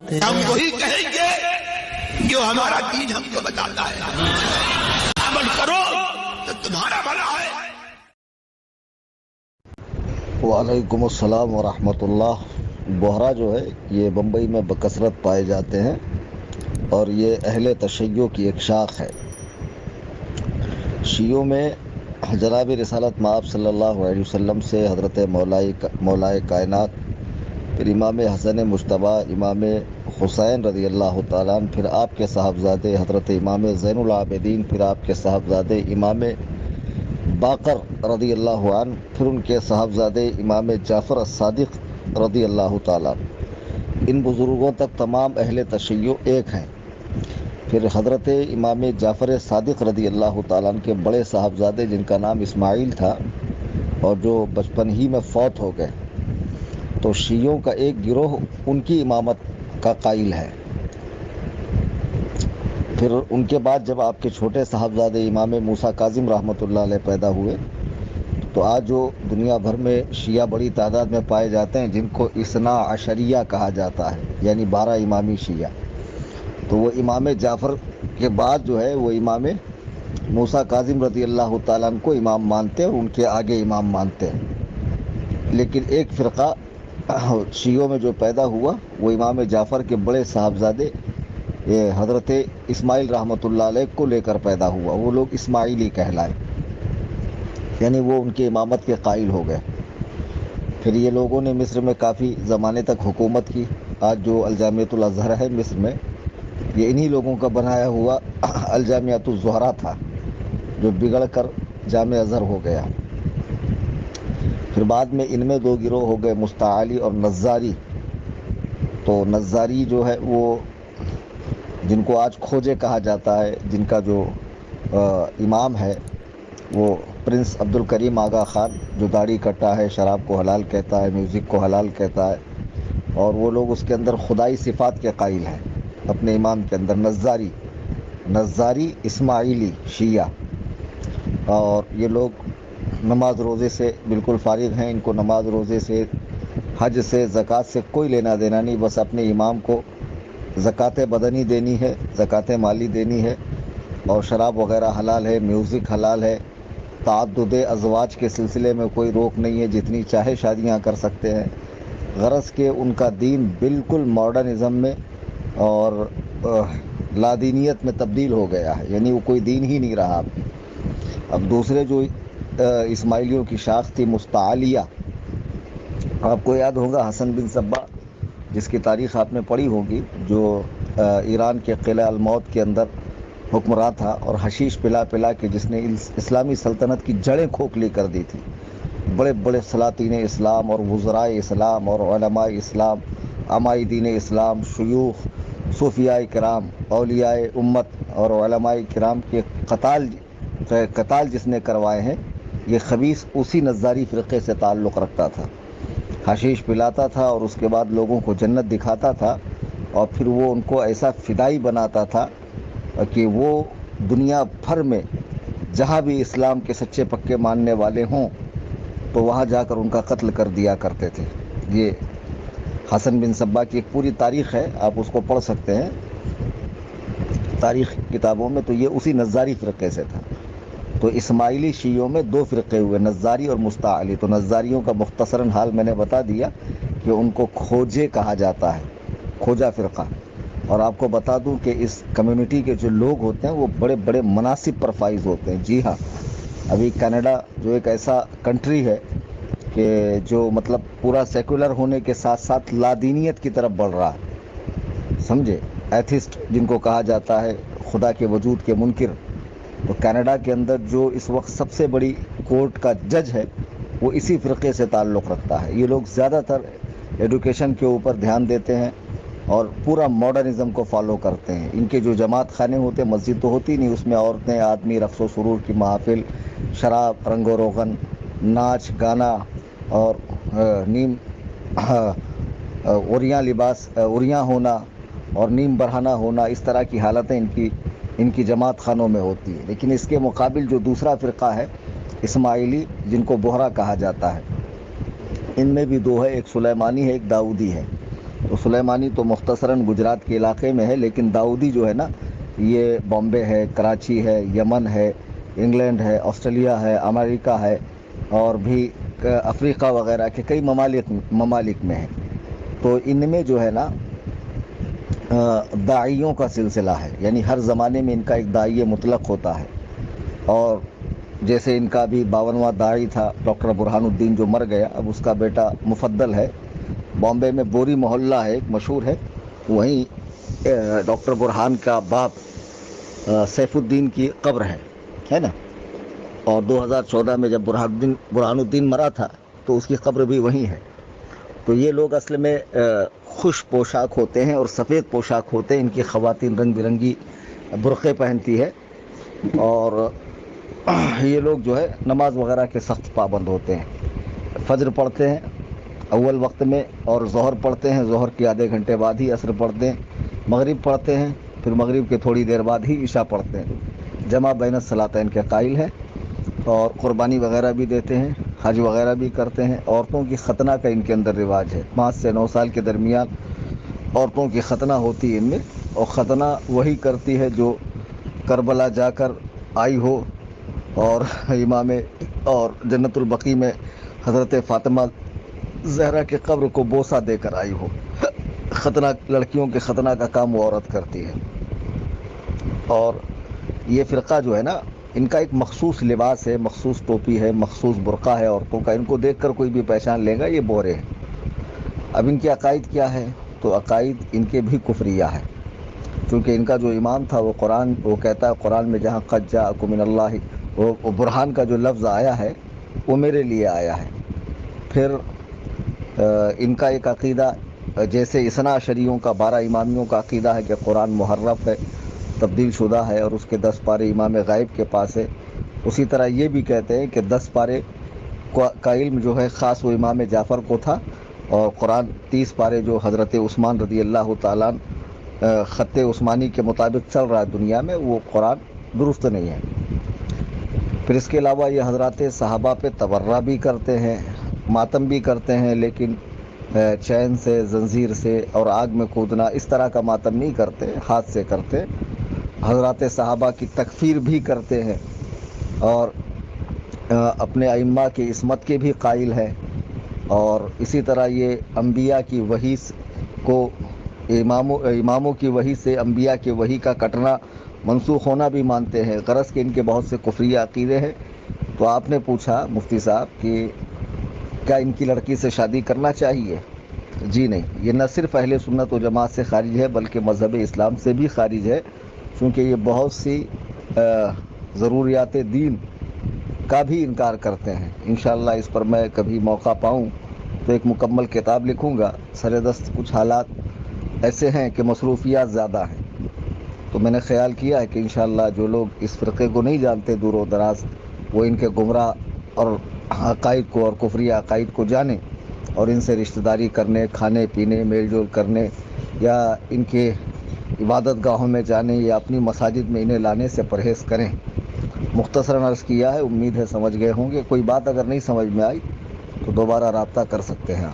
ہم وہی کہیں گے جو ہمارا دین ہم کو بتاتا ہے، عمل کرو تو تمہارا بھلا ہے۔ وعلیکم السلام ورحمۃ اللہ۔ بحرہ جو ہے یہ بمبئی میں بکثرت پائے جاتے ہیں اور یہ اہل تشیع کی ایک شاخ ہے۔ شیعوں میں جناب رسالت مآب صلی اللہ علیہ وسلم سے حضرت مولائے کائنات، پھر امام حسن مجتبیٰ، امام حسین رضی اللہ تعالیٰ عنہ، پھر آپ کے صاحبزادے حضرت امام زین العابدین، پھر آپ کے صاحبزادے امام باقر رضی اللہ عنہ، پھر ان کے صاحبزادے امام جعفر الصادق رضی اللہ تعالیٰ عنہ، ان بزرگوں تک تمام اہل تشیع ایک ہیں۔ پھر حضرت امام جعفر صادق رضی اللہ تعالیٰ عنہ کے بڑے صاحبزادے جن کا نام اسماعیل تھا اور جو بچپن ہی میں فوت ہو گئے، تو شیعوں کا ایک گروہ ان کی امامت کا قائل ہے۔ پھر ان کے بعد جب آپ کے چھوٹے صاحبزادے امام موسیٰ کاظم رحمۃ اللہ علیہ پیدا ہوئے، تو آج جو دنیا بھر میں شیعہ بڑی تعداد میں پائے جاتے ہیں، جن کو اثنا عشریہ کہا جاتا ہے، یعنی 12 امامی شیعہ، تو وہ امام جعفر کے بعد جو ہے وہ امام موسیٰ کاظم رضی اللہ تعالیٰ عنہ کو امام مانتے ہیں اور ان کے آگے امام مانتے ہیں۔ لیکن ایک فرقہ شیعوں میں جو پیدا ہوا وہ امام جعفر کے بڑے صاحبزادے حضرت اسماعیل رحمۃ اللہ علیہ کو لے کر پیدا ہوا، وہ لوگ اسماعیلی کہلائے، یعنی وہ ان کی امامت کے قائل ہو گئے۔ پھر یہ لوگوں نے مصر میں کافی زمانے تک حکومت کی۔ آج جو الجامعۃ الازہر ہے مصر میں، یہ انہی لوگوں کا بنایا ہوا الجامعۃ الزہرا تھا، جو بگڑ کر جامع ازہر ہو گیا۔ پھر بعد میں ان میں دو گروہ ہو گئے، مستعلی اور نظاری۔ تو نظاری جو ہے وہ جن کو آج کھوجے کہا جاتا ہے، جن کا جو امام ہے وہ پرنس عبد الکریم آغا خان، جو داڑھی کٹا ہے، شراب کو حلال کہتا ہے، میوزک کو حلال کہتا ہے، اور وہ لوگ اس کے اندر خدائی صفات کے قائل ہیں اپنے امام کے اندر۔ نظاری اسماعیلی شیعہ، اور یہ لوگ نماز روزے سے بالکل فارغ ہیں، ان کو نماز روزے سے، حج سے، زکوٰۃ سے کوئی لینا دینا نہیں، بس اپنے امام کو زکوٰۃ بدنی دینی ہے، زکوٰۃ مالی دینی ہے، اور شراب وغیرہ حلال ہے، میوزک حلال ہے، تعدد ازواج کے سلسلے میں کوئی روک نہیں ہے، جتنی چاہے شادیاں کر سکتے ہیں۔ غرض کہ ان کا دین بالکل ماڈرنزم میں اور لادینیت میں تبدیل ہو گیا ہے، یعنی وہ کوئی دین ہی نہیں رہا۔ اب دوسرے جو اسماعیلیوں کی شاخ تھی مستعلیہ، آپ کو یاد ہوگا حسن بن صبا، جس کی تاریخ آپ نے پڑھی ہوگی، جو ایران کے قلعہ الموت کے اندر حکمراں تھا اور حشیش پلا پلا کے جس نے اسلامی سلطنت کی جڑیں کھوکھلی کر دی تھی۔ بڑے بڑے سلاطین اسلام اور وزرائے اسلام اور علماء اسلام، عمائدین اسلام، شیوخ، صوفیاء کرام، اولیاء امت اور علماء کرام کے قتال جس نے کروائے ہیں، یہ خبیث اسی نظاری فرقے سے تعلق رکھتا تھا۔ حشیش پلاتا تھا اور اس کے بعد لوگوں کو جنت دکھاتا تھا، اور پھر وہ ان کو ایسا فدائی بناتا تھا کہ وہ دنیا بھر میں جہاں بھی اسلام کے سچے پکے ماننے والے ہوں تو وہاں جا کر ان کا قتل کر دیا کرتے تھے۔ یہ حسن بن صبا کی ایک پوری تاریخ ہے، آپ اس کو پڑھ سکتے ہیں تاریخ کتابوں میں۔ تو یہ اسی نظاری فرقے سے تھا۔ تو اسماعیلی شیعوں میں دو فرقے ہوئے، نظاری اور مستعلی۔ تو نظاریوں کا مختصراً حال میں نے بتا دیا کہ ان کو کھوجے کہا جاتا ہے، کھوجا فرقہ۔ اور آپ کو بتا دوں کہ اس کمیونٹی کے جو لوگ ہوتے ہیں وہ بڑے بڑے مناصب پر فائز ہوتے ہیں۔ جی ہاں، ابھی کینیڈا جو ایک ایسا کنٹری ہے کہ جو مطلب پورا سیکولر ہونے کے ساتھ ساتھ لادینیت کی طرف بڑھ رہا ہے، سمجھے، ایتھسٹ جن کو کہا جاتا ہے، خدا کے وجود کے منکر۔ تو کینیڈا کے اندر جو اس وقت سب سے بڑی کورٹ کا جج ہے وہ اسی فرقے سے تعلق رکھتا ہے۔ یہ لوگ زیادہ تر ایڈوکیشن کے اوپر دھیان دیتے ہیں اور پورا ماڈرنزم کو فالو کرتے ہیں۔ ان کے جو جماعت خانے ہوتے ہیں، مسجد تو ہوتی نہیں، اس میں عورتیں، آدمی، رقص و سرور کی محافل، شراب، رنگ و روغن، ناچ گانا اور عریاں لباس، عریاں ہونا اور نیم برہنہ ہونا، اس طرح کی حالتیں ان کی جماعت خانوں میں ہوتی ہے۔ لیکن اس کے مقابل جو دوسرا فرقہ ہے اسماعیلی، جن کو بحرہ کہا جاتا ہے، ان میں بھی دو ہے، ایک سلیمانی ہے، ایک داؤدی ہے۔ تو تو سلیمانی تو مختصراً گجرات کے علاقے میں ہے، لیکن داؤدی جو ہے نا یہ بامبے ہے، کراچی ہے، یمن ہے، انگلینڈ ہے، آسٹریلیا ہے، امریکہ ہے، اور بھی افریقہ وغیرہ کے کئی ممالک میں ہے۔ تو ان میں جو ہے نا داعیوں کا سلسلہ ہے، یعنی ہر زمانے میں ان کا ایک داعی مطلق ہوتا ہے۔ اور جیسے ان کا بھی 52واں داعی تھا ڈاکٹر برہان الدین جو مر گیا، اب اس کا بیٹا مفضل ہے۔ بامبے میں بوری محلہ ہے، ایک مشہور ہے، وہیں ڈاکٹر برہان کا باپ سیف الدین کی قبر ہے نا۔ اور 2014 میں جب برہان الدین مرا تھا تو اس کی قبر بھی وہیں ہے۔ تو یہ لوگ اصل میں خوش پوشاک ہوتے ہیں اور سفید پوشاک ہوتے ہیں، ان کی خواتین رنگ برنگی برقعے پہنتی ہے، اور یہ لوگ جو ہے نماز وغیرہ کے سخت پابند ہوتے ہیں۔ فجر پڑھتے ہیں اول وقت میں، اور ظہر پڑھتے ہیں، ظہر کے آدھے گھنٹے بعد ہی عصر پڑھتے ہیں، مغرب پڑھتے ہیں، پھر مغرب کے تھوڑی دیر بعد ہی عشاء پڑھتے ہیں۔ جمع بین الصلاتین کے قائل ہیں، اور قربانی وغیرہ بھی دیتے ہیں، حج وغیرہ بھی کرتے ہیں۔ عورتوں کی ختنہ کا ان کے اندر رواج ہے، 5 سے 9 سال کے درمیان عورتوں کی ختنہ ہوتی ہے ان میں، اور ختنہ وہی کرتی ہے جو کربلا جا کر آئی ہو، اور امام اور جنت البقیع میں حضرت فاطمہ زہرا کے قبر کو بوسہ دے کر آئی ہو۔ ختنہ، لڑکیوں کے ختنہ کا کام وہ عورت کرتی ہے۔ اور یہ فرقہ جو ہے نا، ان کا ایک مخصوص لباس ہے، مخصوص ٹوپی ہے، مخصوص برقع ہے عورتوں کا، ان کو دیکھ کر کوئی بھی پہچان لے گا یہ بورے ہیں۔ اب ان کے عقائد کیا ہے؟ تو عقائد ان کے بھی کفریہ ہے، کیونکہ ان کا جو امام تھا وہ کہتا ہے قرآن میں جہاں قد جاءکم من اللہ، وہ برہان کا جو لفظ آیا ہے وہ میرے لیے آیا ہے۔ پھر ان کا ایک عقیدہ، جیسے اثنا عشریوں کا 12 امامیوں کا عقیدہ ہے کہ قرآن محرف ہے، تبدیل شدہ ہے، اور اس کے 10 پارے امام غائب کے پاس ہے، اسی طرح یہ بھی کہتے ہیں کہ 10 پارے کا علم جو ہے خاص وہ امام جعفر کو تھا، اور قرآن 30 پارے جو حضرت عثمان رضی اللہ تعالیٰ خط عثمانی کے مطابق چل رہا ہے دنیا میں، وہ قرآن درست نہیں ہے۔ پھر اس کے علاوہ یہ حضرات صحابہ پہ تبرہ بھی کرتے ہیں، ماتم بھی کرتے ہیں، لیکن چین سے، زنجیر سے اور آگ میں کودنا اس طرح کا ماتم نہیں کرتے، ہاتھ سے کرتے۔ حضرات صحابہ کی تکفیر بھی کرتے ہیں، اور اپنے ائمہ کی عصمت کے بھی قائل ہیں، اور اسی طرح یہ انبیاء کی وحی کو، اماموں کی وحی سے انبیاء کی وحی کا کٹنا، منسوخ ہونا بھی مانتے ہیں۔ غرض کہ ان کے بہت سے کفریہ عقیدے ہیں۔ تو آپ نے پوچھا مفتی صاحب کہ کیا ان کی لڑکی سے شادی کرنا چاہیے؟ جی نہیں، یہ نہ صرف اہل سنت و جماعت سے خارج ہے بلکہ مذہب اسلام سے بھی خارج ہے، کیونکہ یہ بہت سی ضروریات دین کا بھی انکار کرتے ہیں۔ انشاءاللہ اس پر میں کبھی موقع پاؤں تو ایک مکمل کتاب لکھوں گا۔ سر دست کچھ حالات ایسے ہیں کہ مصروفیات زیادہ ہیں، تو میں نے خیال کیا ہے کہ انشاءاللہ جو لوگ اس فرقے کو نہیں جانتے دور و دراز، وہ ان کے گمراہ اور عقائد کو اور کفری عقائد کو جانیں، اور ان سے رشتہ داری کرنے، کھانے پینے، میل جول کرنے، یا ان کے عبادت گاہوں میں جانے، یا اپنی مساجد میں انہیں لانے سے پرہیز کریں۔ مختصراً عرض کیا ہے، امید ہے سمجھ گئے ہوں گے۔ کوئی بات اگر نہیں سمجھ میں آئی تو دوبارہ رابطہ کر سکتے ہیں۔